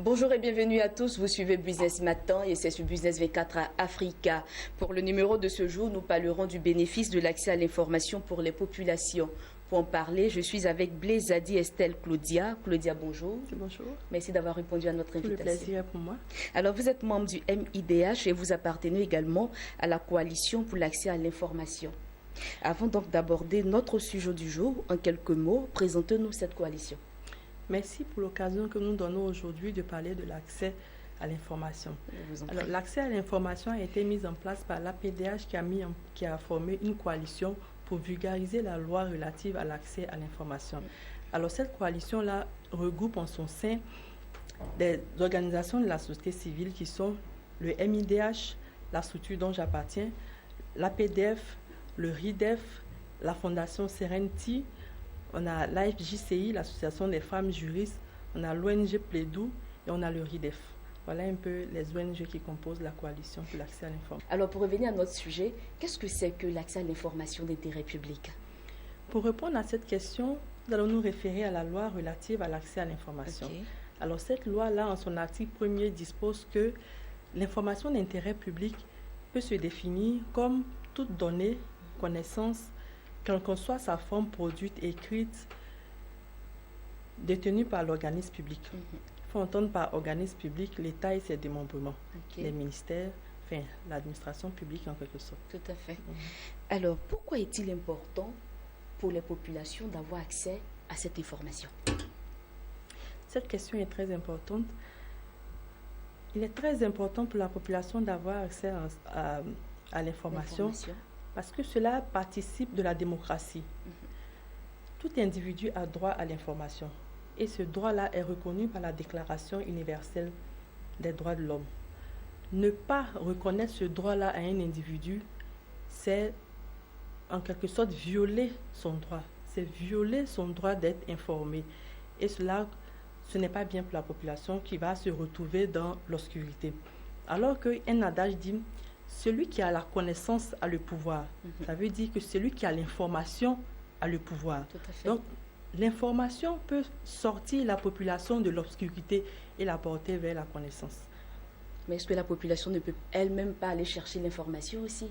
Bonjour et bienvenue à tous, vous suivez Business Matin et c'est sur Business V4 à Africa. Pour le numéro de ce jour, nous parlerons du bénéfice de l'accès à l'information pour les populations. Pour en parler, je suis avec Blaise Adi Estelle Claudia. Claudia, bonjour. Bonjour. Merci d'avoir répondu à notre invitation. Le plaisir est pour moi. Alors, vous êtes membre du MIDH et vous appartenez également à la Coalition pour l'accès à l'information. Avant donc d'aborder notre sujet du jour, en quelques mots, présentez-nous cette coalition. Merci pour l'occasion que nous donnons aujourd'hui de parler de l'accès à l'information. Alors, l'accès à l'information a été mis en place par l'APDH qui a formé une coalition pour vulgariser la loi relative à l'accès à l'information. Alors, cette coalition-là regroupe en son sein des organisations de la société civile qui sont le MIDH, la structure dont j'appartiens, l'APDF, le RIDEF, la Fondation Serenity, on a l'AFJCI, l'Association des femmes juristes, on a l'ONG Plaidou et on a le RIDEF. Voilà un peu les ONG qui composent la coalition pour l'accès à l'information. Alors pour revenir à notre sujet, qu'est-ce que c'est que l'accès à l'information d'intérêt public? Pour répondre à cette question, nous allons nous référer à la loi relative à l'accès à l'information. Okay. Alors cette loi-là, en son article 1er, dispose que l'information d'intérêt public peut se définir comme toute donnée, connaissance, quelle qu'en soit sa forme produite, écrite, détenue par l'organisme public. Il faut entendre par organisme public l'État et ses démembrements, les ministères, enfin l'administration publique en quelque sorte. Tout à fait. Alors, pourquoi est-il important pour les populations d'avoir accès à cette information? Cette question est très importante. Il est très important pour la population d'avoir accès à l'information. Parce que cela participe de la démocratie. Tout individu a droit à l'information. Et ce droit-là est reconnu par la Déclaration universelle des droits de l'homme. Ne pas reconnaître ce droit-là à un individu, c'est en quelque sorte violer son droit. C'est violer son droit d'être informé. Et cela, ce n'est pas bien pour la population qui va se retrouver dans l'obscurité. Alors qu'un adage dit... Celui qui a la connaissance a le pouvoir. Ça veut dire que celui qui a l'information a le pouvoir. Tout à fait. Donc, l'information peut sortir la population de l'obscurité et la porter vers la connaissance. Mais est-ce que la population ne peut elle-même pas aller chercher l'information aussi?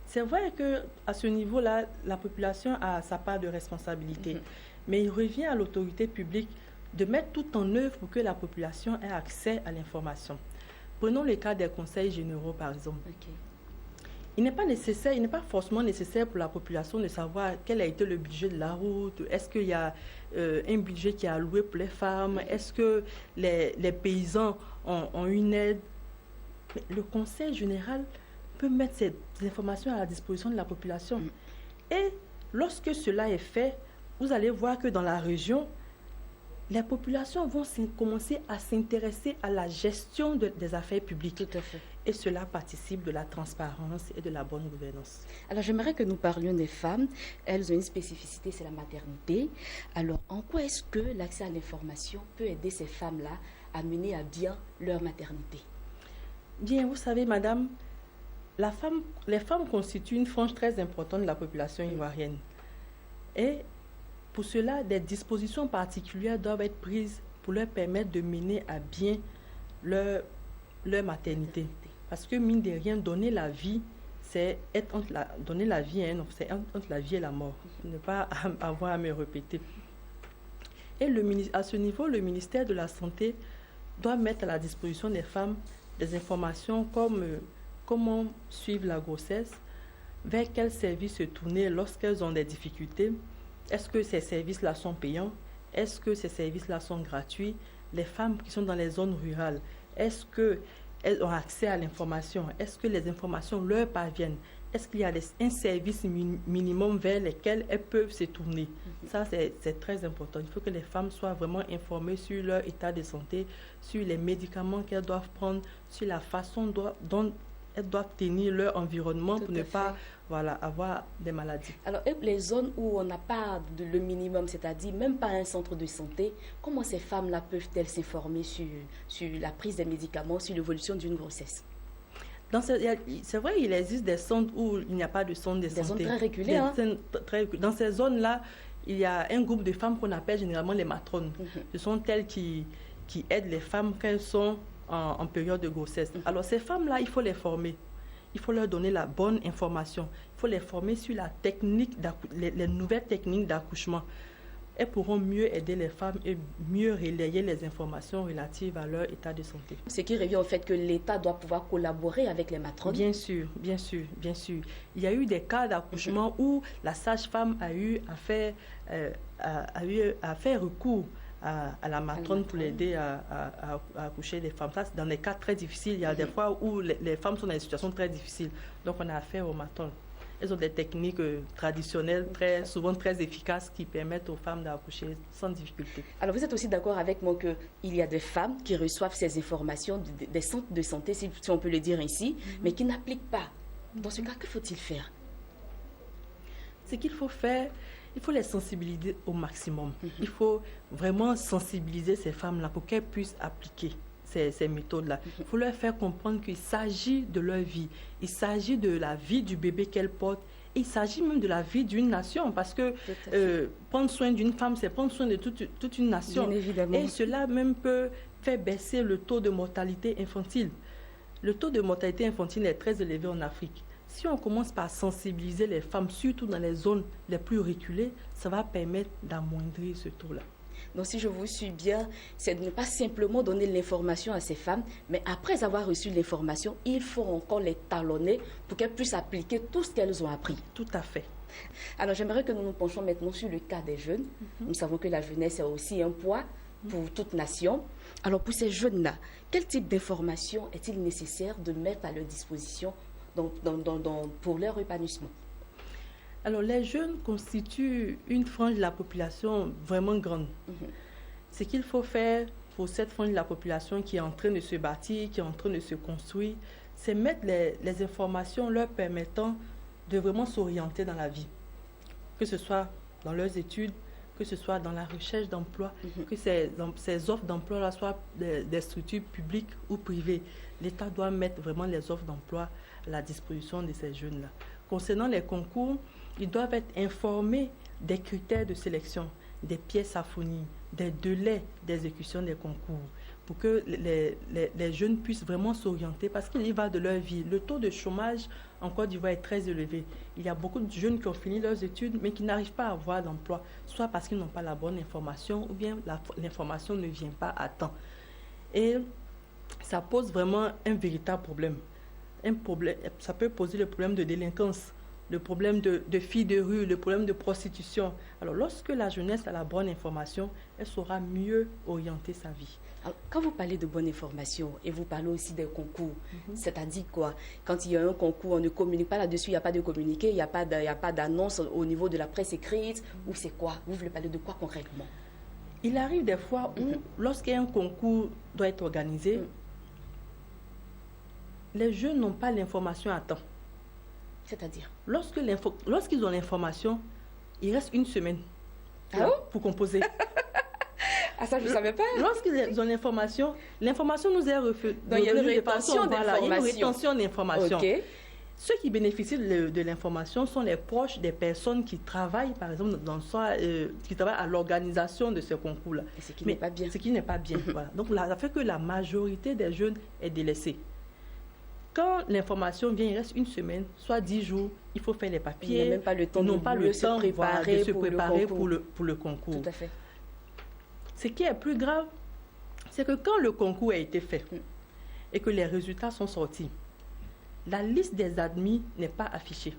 C'est vrai qu'à ce niveau-là, la population a sa part de responsabilité. Mais il revient à l'autorité publique de mettre tout en œuvre pour que la population ait accès à l'information. Prenons le cas des conseils généraux, par exemple. Il n'est pas forcément nécessaire pour la population de savoir quel a été le budget de la route, est-ce qu'il y a un budget qui est alloué pour les femmes, est-ce que les paysans ont une aide. Mais le conseil général peut mettre ces informations à la disposition de la population. Et lorsque cela est fait, vous allez voir que dans la région, les populations vont commencer à s'intéresser à la gestion des affaires publiques. Tout à fait. Et cela participe de la transparence et de la bonne gouvernance. Alors j'aimerais que nous parlions des femmes. Elles ont une spécificité, c'est la maternité. Alors en quoi est-ce que l'accès à l'information peut aider ces femmes-là à mener à bien leur maternité? Bien, vous savez, madame, les femmes constituent une frange très importante de la population ivoirienne. Et pour cela, des dispositions particulières doivent être prises pour leur permettre de mener à bien leur maternité. Parce que, mine de rien, donner la vie, c'est donner la vie à un enfant, c'est entre la vie et la mort. Ne pas avoir à me répéter. Et à ce niveau, le ministère de la Santé doit mettre à la disposition des femmes des informations comme comment suivre la grossesse, vers quels services se tourner lorsqu'elles ont des difficultés. Est-ce que ces services-là sont payants? Est-ce que ces services-là sont gratuits? Les femmes qui sont dans les zones rurales, est-ce qu'elles ont accès à l'information? Est-ce que les informations leur parviennent? Est-ce qu'il y a un service minimum vers lequel elles peuvent se tourner? Ça, c'est très important. Il faut que les femmes soient vraiment informées sur leur état de santé, sur les médicaments qu'elles doivent prendre, sur la façon dont elles doivent tenir leur environnement pour ne pas avoir des maladies. Alors, les zones où on n'a pas le minimum, c'est-à-dire même pas un centre de santé, comment ces femmes-là peuvent-elles s'informer sur la prise des médicaments, sur l'évolution d'une grossesse? C'est vrai, il existe des centres où il n'y a pas de centre de santé. Des zones très reculées. Dans ces zones-là, il y a un groupe de femmes qu'on appelle généralement les matrones. Ce sont elles qui qui aident les femmes quand elles sont en période de grossesse. Alors ces femmes-là, il faut les former. Il faut leur donner la bonne information. Il faut les former sur la technique les nouvelles techniques d'accouchement. Elles pourront mieux aider les femmes et mieux relayer les informations relatives à leur état de santé. Ce qui revient au fait que l'État doit pouvoir collaborer avec les matrones. Bien sûr, bien sûr, bien sûr. Il y a eu des cas d'accouchement où la sage-femme a eu à faire recours à la matrone pour l'aider à accoucher des femmes. Ça, c'est dans des cas très difficiles. Il y a des fois où les femmes sont dans des situations très difficiles. Donc, on a affaire aux matrones. Elles ont des techniques traditionnelles, souvent très efficaces, qui permettent aux femmes d'accoucher sans difficulté. Alors, vous êtes aussi d'accord avec moi qu'il y a des femmes qui reçoivent ces informations des centres de santé, si on peut le dire ainsi, mais qui n'appliquent pas. Dans ce cas, que faut-il faire? Ce qu'il faut faire, il faut les sensibiliser au maximum. Il faut vraiment sensibiliser ces femmes-là pour qu'elles puissent appliquer ces méthodes-là. Il faut leur faire comprendre qu'il s'agit de leur vie. Il s'agit de la vie du bébé qu'elles portent. Il s'agit même de la vie d'une nation, parce que prendre soin d'une femme, c'est prendre soin de toute une nation. Bien évidemment. Et cela même peut faire baisser le taux de mortalité infantile. Le taux de mortalité infantile est très élevé en Afrique. Si on commence par sensibiliser les femmes, surtout dans les zones les plus reculées, ça va permettre d'amoindrir ce taux-là. Donc, si je vous suis bien, c'est de ne pas simplement donner l'information à ces femmes, mais après avoir reçu l'information, il faut encore les talonner pour qu'elles puissent appliquer tout ce qu'elles ont appris. Tout à fait. Alors, j'aimerais que nous nous penchions maintenant sur le cas des jeunes. Nous savons que la jeunesse est aussi un poids pour toute nation. Alors, pour ces jeunes-là, quel type d'information est-il nécessaire de mettre à leur disposition pour leur épanouissement? Alors, les jeunes constituent une frange de la population vraiment grande. Ce qu'il faut faire pour cette frange de la population qui est en train de se bâtir, qui est en train de se construire, c'est mettre les informations leur permettant de vraiment s'orienter dans la vie. Que ce soit dans leurs études, que ce soit dans la recherche d'emploi, que ces offres d'emploi soient des structures publiques ou privées. L'État doit mettre vraiment les offres d'emploi à la disposition de ces jeunes-là. Concernant les concours, ils doivent être informés des critères de sélection, des pièces à fournir, des délais d'exécution des concours, pour que les jeunes puissent vraiment s'orienter, parce qu'il y va de leur vie. Le taux de chômage en Côte d'Ivoire est très élevé. Il y a beaucoup de jeunes qui ont fini leurs études, mais qui n'arrivent pas à avoir d'emploi, soit parce qu'ils n'ont pas la bonne information, ou bien l'information ne vient pas à temps. Et ça pose vraiment un véritable problème. Ça peut poser le problème de délinquance, le problème de filles de rue, le problème de prostitution. Alors, lorsque la jeunesse a la bonne information, elle saura mieux orienter sa vie. Alors, quand vous parlez de bonne information et vous parlez aussi des concours, c'est-à-dire quoi? Quand il y a un concours, on ne communique pas là-dessus, il n'y a pas de communiqué, il n'y a pas d'annonce au niveau de la presse écrite, ou c'est quoi? Vous voulez parler de quoi concrètement? Il arrive des fois où, lorsqu'un concours doit être organisé, les jeunes n'ont pas l'information à temps. C'est-à-dire? Lorsqu'ils ont l'information, il reste une semaine pour composer. Ah, ça, je ne savais pas. Lorsqu'ils ont l'information nous est refusée. Donc, il y a une rétention d'information. Il y a une rétention d'information. Okay. Ceux qui bénéficient de l'information sont les proches des personnes qui travaillent, par exemple, qui travaillent à l'organisation de ce concours-là. Et ce qui n'est pas bien. Ce qui n'est pas bien. Voilà. Donc, ça fait que la majorité des jeunes est délaissée. Quand l'information vient, il reste une semaine, soit 10 jours, il faut faire les papiers. Ils n'ont même pas le temps de se préparer pour le concours. Tout à fait. Ce qui est plus grave, c'est que quand le concours a été fait et que les résultats sont sortis, la liste des admis n'est pas affichée.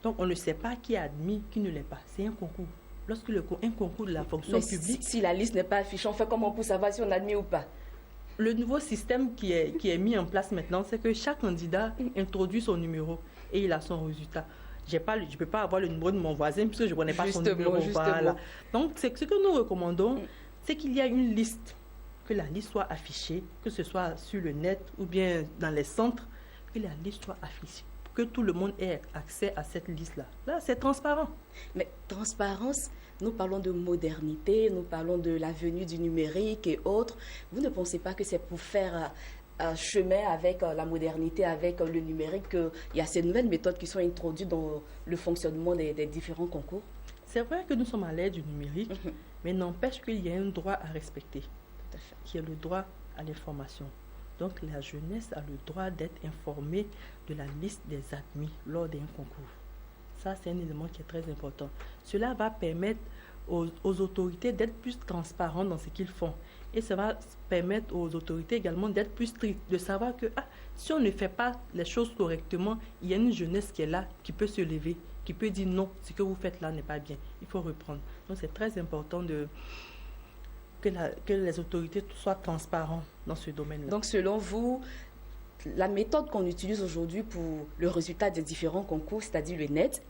Donc, on ne sait pas qui est admis, qui ne l'est pas. C'est un concours. Lorsque un concours de la fonction publique... Si la liste n'est pas affichée, on fait comment pour savoir si on est admis ou pas? Le nouveau système qui est mis en place maintenant, c'est que chaque candidat introduit son numéro et il a son résultat. Je ne peux pas avoir le numéro de mon voisin puisque je ne connais pas son numéro. Voilà. Donc, ce que nous recommandons, c'est qu'il y a une liste, que la liste soit affichée, que ce soit sur le net ou bien dans les centres, que la liste soit affichée, que tout le monde ait accès à cette liste-là. Là, c'est transparent. Mais transparence, nous parlons de modernité, nous parlons de la venue du numérique et autres. Vous ne pensez pas que c'est pour faire un chemin avec la modernité, avec le numérique, qu'il y a ces nouvelles méthodes qui sont introduites dans le fonctionnement des différents concours? C'est vrai que nous sommes à l'ère du numérique, Mais n'empêche qu'il y a un droit à respecter, Tout à fait. qui est le droit à l'information. Donc la jeunesse a le droit d'être informée de la liste des admis lors d'un concours. Ça, c'est un élément qui est très important. Cela va permettre aux autorités d'être plus transparentes dans ce qu'ils font. Et ça va permettre aux autorités également d'être plus strictes, de savoir que si on ne fait pas les choses correctement, il y a une jeunesse qui est là, qui peut se lever, qui peut dire non, ce que vous faites là n'est pas bien, il faut reprendre. Donc c'est très important que les autorités soient transparentes dans ce domaine-là. Donc, selon vous, la méthode qu'on utilise aujourd'hui pour le résultat des différents concours, c'est-à-dire le net,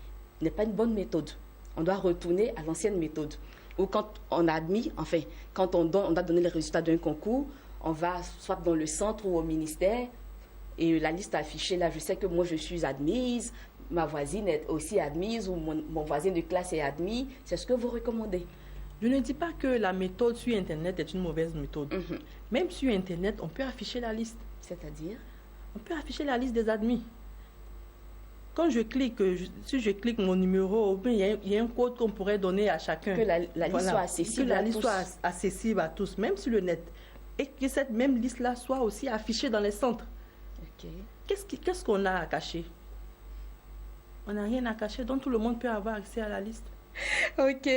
n'est pas une bonne méthode. On doit retourner à l'ancienne méthode. Ou quand on a admis, enfin, quand on doit donner les résultats d'un concours, on va soit dans le centre ou au ministère et la liste affichée là, je sais que moi je suis admise, ma voisine est aussi admise ou mon voisin de classe est admis. C'est ce que vous recommandez? Je ne dis pas que la méthode sur Internet est une mauvaise méthode. Mhm. Même sur Internet, on peut afficher la liste. C'est-à-dire? On peut afficher la liste des admis. Quand je clique, si je clique mon numéro, il y a un code qu'on pourrait donner à chacun. Que la liste soit accessible que la à liste tous. soit accessible à tous, même sur le net. Et que cette même liste-là soit aussi affichée dans les centres. Ok. Qu'est-ce qu'on a à cacher? On n'a rien à cacher, donc tout le monde peut avoir accès à la liste. Ok.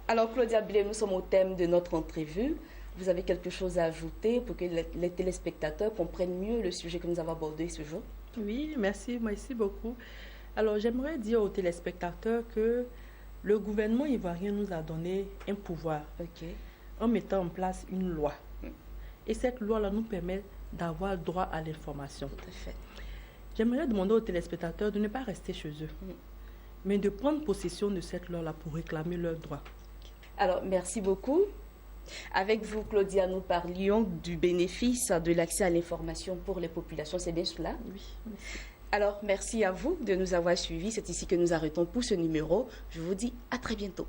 Alors, Claudia Blé, nous sommes au thème de notre entrevue. Vous avez quelque chose à ajouter pour que les téléspectateurs comprennent mieux le sujet que nous avons abordé ce jour? Oui, merci beaucoup. Alors, j'aimerais dire aux téléspectateurs que le gouvernement ivoirien nous a donné un pouvoir Ok. en mettant en place une loi. Et cette loi-là nous permet d'avoir droit à l'information. Tout à fait. J'aimerais demander aux téléspectateurs de ne pas rester chez eux, mais de prendre possession de cette loi-là pour réclamer leurs droits. Alors, merci beaucoup. Avec vous, Claudia, nous parlions du bénéfice de l'accès à l'information pour les populations. C'est bien cela? Oui, merci. Alors, merci à vous de nous avoir suivis. C'est ici que nous arrêtons pour ce numéro. Je vous dis à très bientôt.